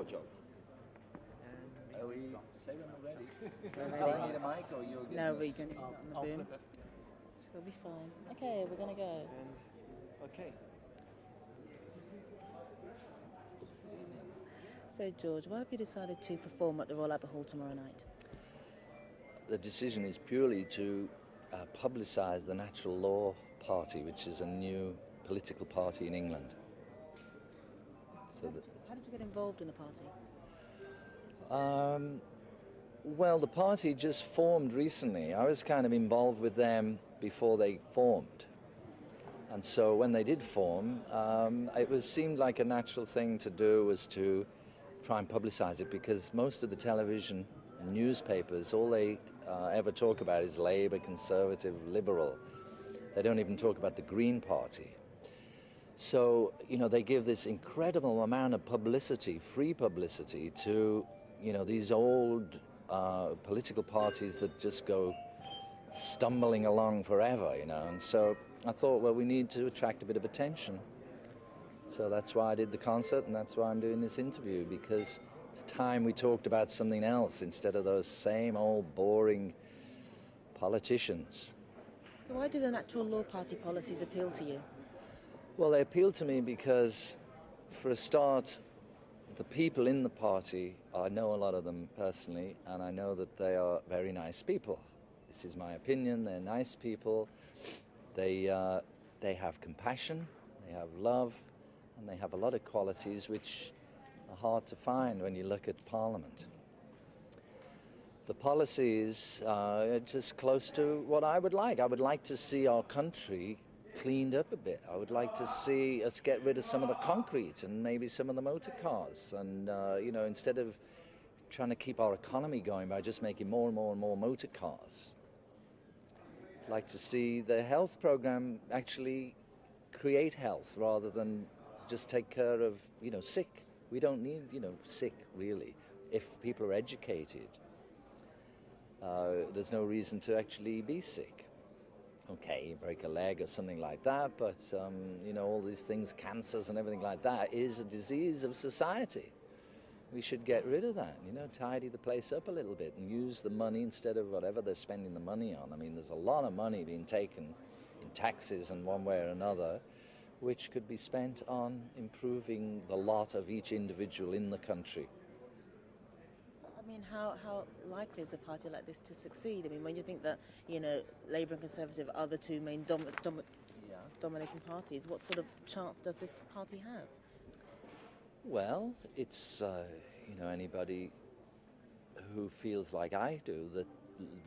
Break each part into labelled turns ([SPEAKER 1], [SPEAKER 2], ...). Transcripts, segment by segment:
[SPEAKER 1] job. Are we say when we're ready?
[SPEAKER 2] We're
[SPEAKER 1] Do I
[SPEAKER 2] ready.
[SPEAKER 1] need a mic or you're getting
[SPEAKER 2] No,
[SPEAKER 1] this?
[SPEAKER 2] we're going to use it on the
[SPEAKER 3] I'll
[SPEAKER 2] boom.
[SPEAKER 3] flip it.
[SPEAKER 2] So we'll be fine. Okay, we're going to go.
[SPEAKER 3] And okay.
[SPEAKER 2] So, George, why have you decided to perform at the Royal Albert Hall tomorrow night?
[SPEAKER 1] The decision is purely to publicise the Natural Law Party, which is a new political party in England. So that,
[SPEAKER 2] How did you get involved in the party?
[SPEAKER 1] well, the party just formed recently. I was kind of involved with them before they formed. And so when they did form, it seemed like a natural thing to do was to try and publicise it, because most of the television and newspapers, all they ever talk about is Labour, Conservative, Liberal. They don't even talk about the Green Party. So, they give this incredible amount of publicity, free publicity, to, these old political parties that just go stumbling along forever, And so I thought, well, we need to attract a bit of attention. So that's why I did the concert, and that's why I'm doing this interview, because it's time we talked about something else instead of those same old boring politicians.
[SPEAKER 2] So why do the Natural Law Party policies appeal to you?
[SPEAKER 1] Well, they appeal to me because, for a start, the people in the party, I know a lot of them personally, and I know that they are very nice people. This is my opinion. They're nice people. They have compassion, they have love, and they have a lot of qualities which are hard to find when you look at Parliament. The policies are just close to what I would like. I would like to see our country cleaned up a bit. I would like to see us get rid of some of the concrete and maybe some of the motor cars. And, instead of trying to keep our economy going by just making more and more and more motor cars, I'd like to see the health program actually create health rather than just take care of, sick. We don't need, sick, really. If people are educated, there's no reason to actually be sick. Okay, you break a leg or something like that, but, all these things, cancers and everything like that, is a disease of society. We should get rid of that, tidy the place up a little bit and use the money instead of whatever they're spending the money on. I mean, there's a lot of money being taken in taxes in one way or another, which could be spent on improving the lot of each individual in the country.
[SPEAKER 2] I mean, how likely is a party like this to succeed? I mean, when you think that, Labour and Conservative are the two main dominating parties, what sort of chance does this party have?
[SPEAKER 1] Well, it's, anybody who feels like I do, that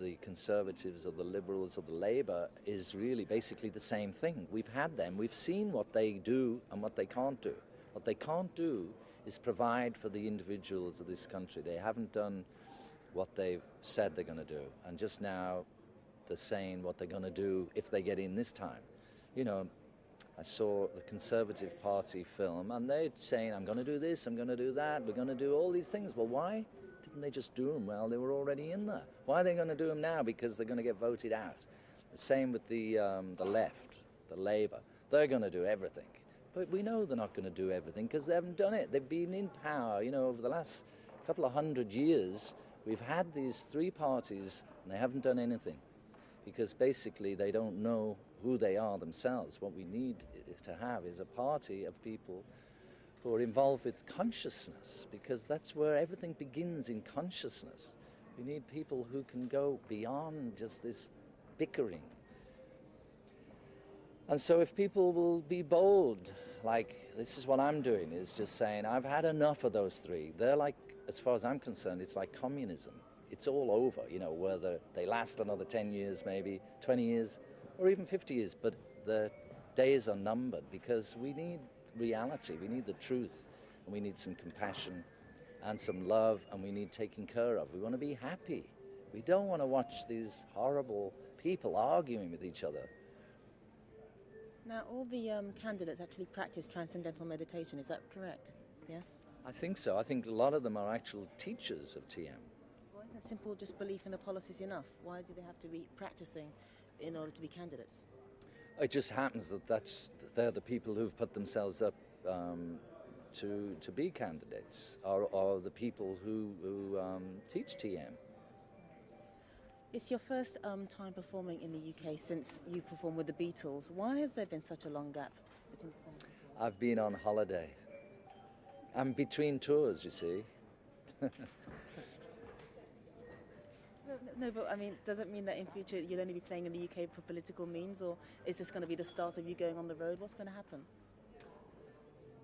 [SPEAKER 1] the Conservatives or the Liberals or the Labour is really basically the same thing. We've had them. We've seen what they do and what they can't do. What they can't do is provide for the individuals of this country. They haven't done what they've said they're going to do. And just now they're saying what they're going to do if they get in this time. I saw the Conservative Party film, and they're saying, I'm going to do this, I'm going to do that, we're going to do all these things. Well, why didn't they just do them while they were already in there? Why are they going to do them now? Because they're going to get voted out. The same with the left, the Labour. They're going to do everything. But we know they're not going to do everything because they haven't done it. They've been in power, over the last couple of 100 years. We've had these three parties, and they haven't done anything because basically they don't know who they are themselves. What we need to have is a party of people who are involved with consciousness, because that's where everything begins, in consciousness. We need people who can go beyond just this bickering. And so if people will be bold, like this is what I'm doing, is just saying, I've had enough of those three. They're like, as far as I'm concerned, it's like communism. It's all over, whether they last another 10 years, maybe 20 years, or even 50 years, but the days are numbered, because we need reality, we need the truth, and we need some compassion and some love, and we need taking care of. We want to be happy. We don't want to watch these horrible people arguing with each other.
[SPEAKER 2] Now, all the candidates actually practice transcendental meditation, is that correct? Yes?
[SPEAKER 1] I think so. I think a lot of them are actual teachers of TM.
[SPEAKER 2] Why isn't simple just belief in the policies enough? Why do they have to be practicing in order to be candidates?
[SPEAKER 1] It just happens that they're the people who've put themselves up to be candidates, or the people who teach TM.
[SPEAKER 2] It's your first time performing in the UK since you performed with the Beatles. Why has there been such a long gap between performances?
[SPEAKER 1] I've been on holiday. I'm between tours, you see.
[SPEAKER 2] No, but I mean, does it mean that in future you'll only be playing in the UK for political means, or is this going to be the start of you going on the road? What's going to happen?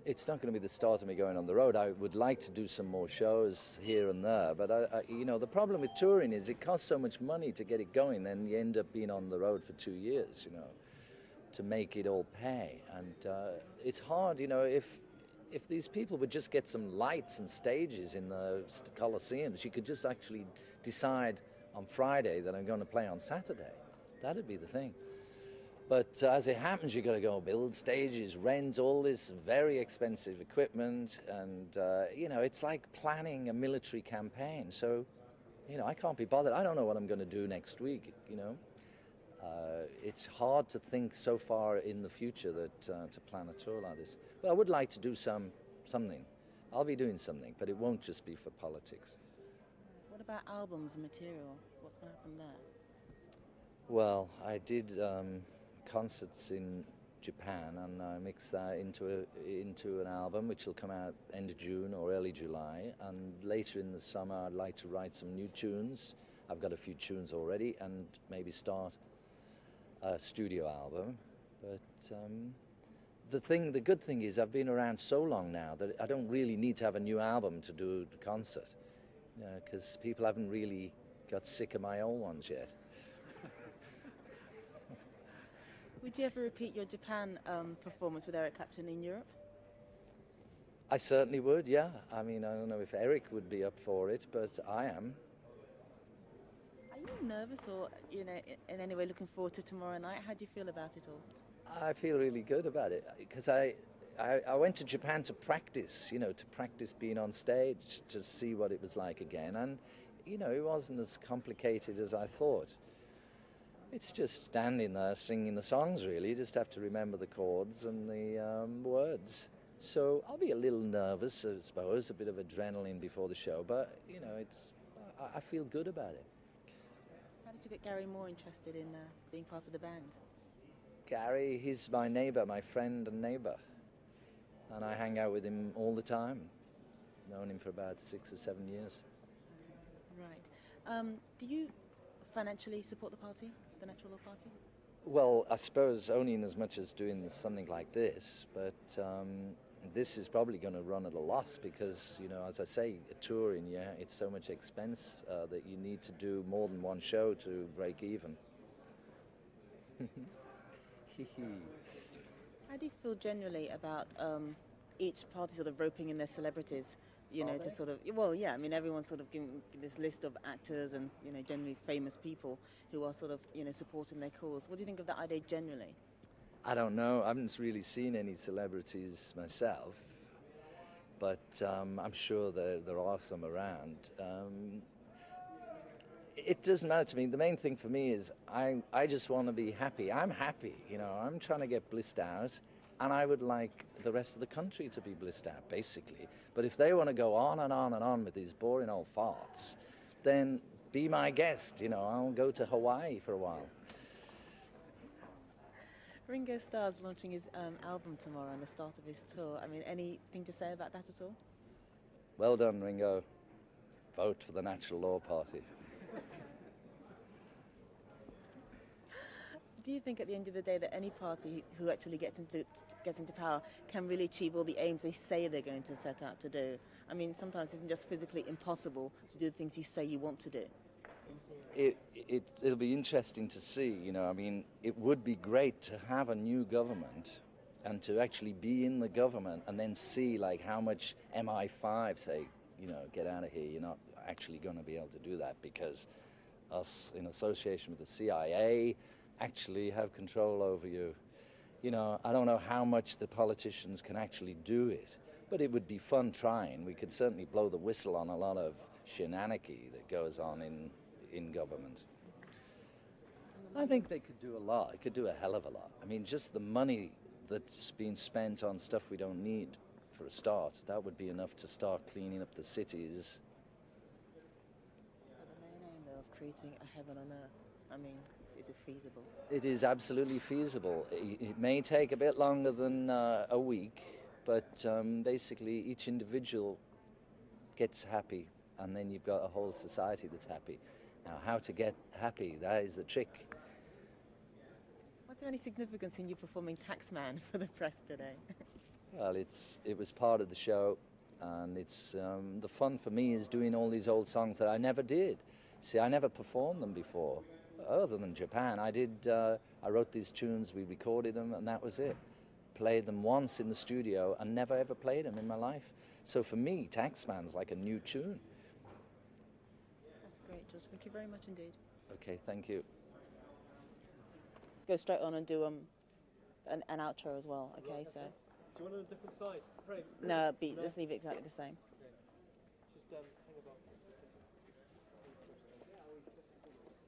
[SPEAKER 1] It's not going to be the start of me going on the road. I would like to do some more shows here and there, but you know, the problem with touring is it costs so much money to get it going, then you end up being on the road for 2 years, you know, to make it all pay. And it's hard, you know, if these people would just get some lights and stages in the Colosseums, you could just actually decide on Friday that I'm going to play on Saturday. That'd be the thing. But as it happens, you've got to go build stages, rent all this very expensive equipment, and, you know, it's like planning a military campaign. So, you know, I can't be bothered. I don't know what I'm going to do next week, you know. It's hard to think so far in the future that to plan a tour like this. But I would like to do something. I'll be doing something, but it won't just be for politics.
[SPEAKER 2] What about albums and material? What's going to happen there?
[SPEAKER 1] Well, I did concerts in Japan, and I mixed that into an album which will come out end of June or early July. And later in the summer, I'd like to write some new tunes. I've got a few tunes already, and maybe start a studio album. But the good thing is I've been around so long now that I don't really need to have a new album to do the concert, you know, because people haven't really got sick of my old ones yet.
[SPEAKER 2] Would you ever repeat your Japan performance with Eric Clapton in Europe?
[SPEAKER 1] I certainly would, yeah. I mean, I don't know if Eric would be up for it, but I am.
[SPEAKER 2] Are you nervous or, you know, in any way looking forward to tomorrow night? How do you feel about it all?
[SPEAKER 1] I feel really good about it because I went to Japan to practice, you know, to practice being on stage, to see what it was like again. And, you know, it wasn't as complicated as I thought. It's just standing there singing the songs, really. You just have to remember the chords and the words. So I'll be a little nervous, I suppose, a bit of adrenaline before the show, but, you know, I feel good about it.
[SPEAKER 2] How did you get Gary Moore interested in being part of the band?
[SPEAKER 1] Gary, he's my neighbour, my friend and neighbour. And I hang out with him all the time. Known him for about 6 or 7 years.
[SPEAKER 2] Right. Do you financially support the party, the Natural Law Party?
[SPEAKER 1] Well, I suppose only in as much as doing something like this, but this is probably going to run at a loss because, you know, as I say, touring, yeah, it's so much expense that you need to do more than one show to break even.
[SPEAKER 2] How do you feel generally about each party sort of roping in their celebrities, you know, to sort of, well, yeah, I mean, everyone's sort of giving this list of actors and, you know, generally famous people who are sort of, you know, supporting their cause. What do you think of that idea generally?
[SPEAKER 1] I don't know. I haven't really seen any celebrities myself, but I'm sure there are some around. It doesn't matter to me. The main thing for me is I just want to be happy. I'm happy, you know. I'm trying to get blissed out, and I would like the rest of the country to be blissed out, basically. But if they want to go on and on and on with these boring old farts, then be my guest, you know. I'll go to Hawaii for a while.
[SPEAKER 2] Ringo Starr's launching his album tomorrow and the start of his tour. I mean, anything to say about that at all?
[SPEAKER 1] Well done, Ringo. Vote for the Natural Law Party.
[SPEAKER 2] Do you think at the end of the day that any party who actually gets into power can really achieve all the aims they say they're going to set out to do? I mean, sometimes it's just physically impossible to do the things you say you want to do.
[SPEAKER 1] It'll be interesting to see, you know. I mean, it would be great to have a new government and to actually be in the government and then see like how much MI5 say, you know, get out of here. You're not actually going to be able to do that because us in association with the CIA actually have control over you. You know, I don't know how much the politicians can actually do it, but it would be fun trying. We could certainly blow the whistle on a lot of shenanicky that goes on in government. I think they could do a lot. It could do a hell of a lot. I mean, just the money that's being spent on stuff we don't need for a start. That would be enough to start cleaning up the cities.
[SPEAKER 2] But the main aim, though, of creating a heaven on earth, I mean, is it feasible?
[SPEAKER 1] It is absolutely feasible. It may take a bit longer than a week, but basically each individual gets happy, and then you've got a whole society that's happy. Now, how to get happy, that is the trick.
[SPEAKER 2] Was there any significance in you performing Taxman for the press today?
[SPEAKER 1] Well, it was part of the show, and it's the fun for me is doing all these old songs that I never did. See, I never performed them before, other than Japan. I wrote these tunes, we recorded them, and that was it. Played them once in the studio and never ever played them in my life. So for me, Taxman's like a new tune.
[SPEAKER 2] That's great, George. Thank you very much indeed.
[SPEAKER 1] Okay, thank you.
[SPEAKER 2] Go straight on and do an outro as well. Okay, so.
[SPEAKER 3] Do you want a different size frame?
[SPEAKER 2] No, let's leave it exactly the same.
[SPEAKER 3] Just hang about.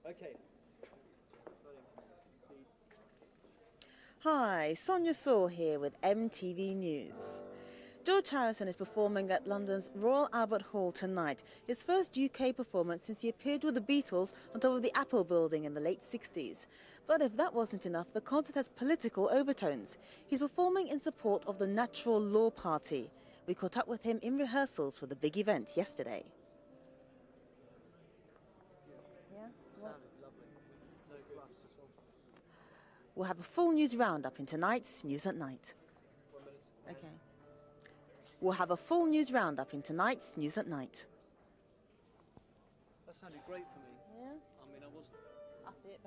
[SPEAKER 3] Okay.
[SPEAKER 2] Hi, Sonia Saul here with MTV News. George Harrison is performing at London's Royal Albert Hall tonight, his first UK performance since he appeared with the Beatles on top of the Apple building in the late 60s. But if that wasn't enough, the concert has political overtones. He's performing in support of the Natural Law Party. We caught up with him in rehearsals for the big event yesterday. We'll have a full news roundup in tonight's News at Night. Okay. We'll have a full news roundup in tonight's News at Night.
[SPEAKER 3] That sounded great for me.
[SPEAKER 2] Yeah?
[SPEAKER 3] I mean, I wasn't.
[SPEAKER 2] I'll see it.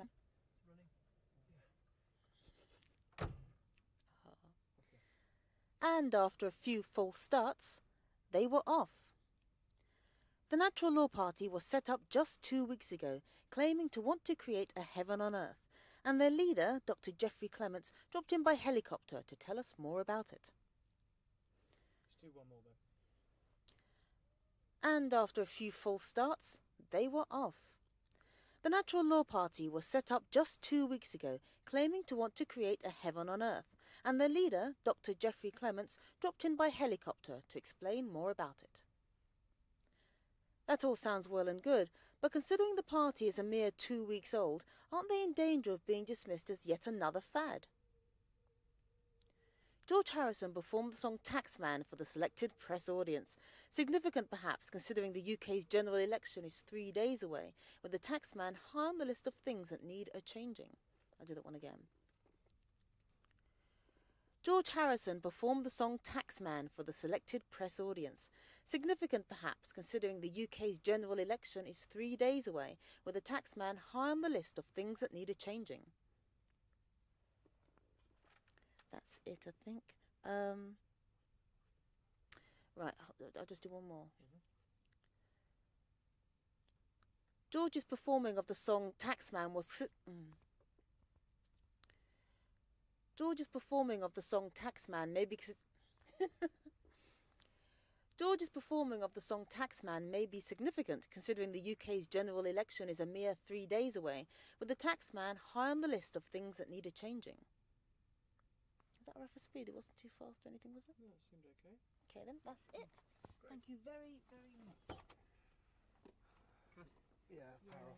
[SPEAKER 2] And after a few false starts, they were off. The Natural Law Party was set up just 2 weeks ago, claiming to want to create a heaven on earth, and their leader, Dr. Geoffrey Clements, dropped in by helicopter to tell us more about it.
[SPEAKER 3] Let's do one more then.
[SPEAKER 2] And after a few false starts, they were off. The Natural Law Party was set up just 2 weeks ago, claiming to want to create a heaven on earth, and their leader, Dr. Geoffrey Clements, dropped in by helicopter to explain more about it. That all sounds well and good, but considering the party is a mere 2 weeks old, aren't they in danger of being dismissed as yet another fad? George Harrison performed the song Taxman for the selected press audience. Significant perhaps, considering the UK's general election is 3 days away, with the Taxman high on the list of things that need a changing. I'll do that one again. George Harrison performed the song Taxman for the selected press audience. Significant perhaps, considering the UK's general election is 3 days away, with the Taxman high on the list of things that need a changing. That's it, I think. Right, I'll just do one more. George's performing of the song Taxman was... George's performing of the song Taxman may be... George's performing of the song Taxman may be significant, considering the UK's general election is a mere 3 days away, with the Taxman high on the list of things that need a changing. Is that rough for speed? It wasn't too fast or anything, was it?
[SPEAKER 3] No, it seemed okay.
[SPEAKER 2] Okay then, that's it. Thank you very, very much.
[SPEAKER 3] Yeah, power off.